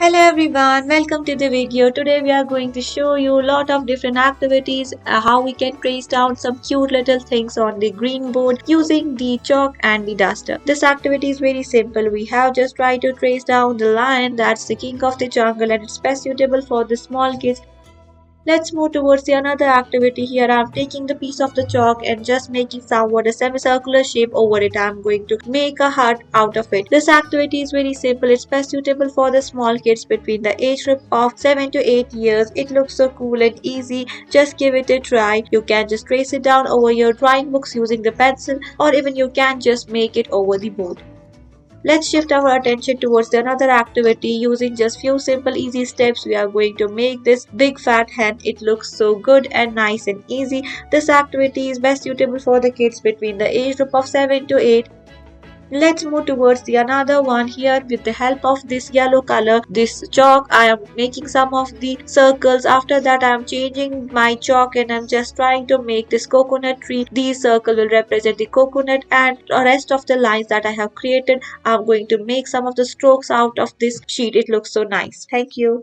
Hello everyone, welcome to the video. Today we are going to show you a lot of different activities, how we can trace down some cute little things on the green board using the chalk and the duster. This activity is very simple. We have just tried to trace down the lion that's the king of the jungle and it's best suitable for the small kids. Let's move towards the another activity. Here I'm taking the piece of the chalk and just making somewhat a semicircular shape over it. I'm going to make a hut out of it. This activity is very simple. It's best suitable for the small kids between the age group of 7 to 8 years. It looks so cool and easy. Just give it a try. You can just trace it down over your drawing books using the pencil, or even you can just make it over the board. Let's shift our attention towards another activity using just few simple easy steps. We are going to make this big fat hen. It looks so good and nice and easy. This activity is best suitable for the kids between the age group of 7 to 8. Let's move towards the another one. Here with the help of this yellow color, this chalk, I am making some of the circles. After that I am changing my chalk and I'm just trying to make this coconut tree. These circle will represent the coconut and the rest of the lines that I have created. I'm going to make some of the strokes out of this sheet. It looks so nice. Thank you.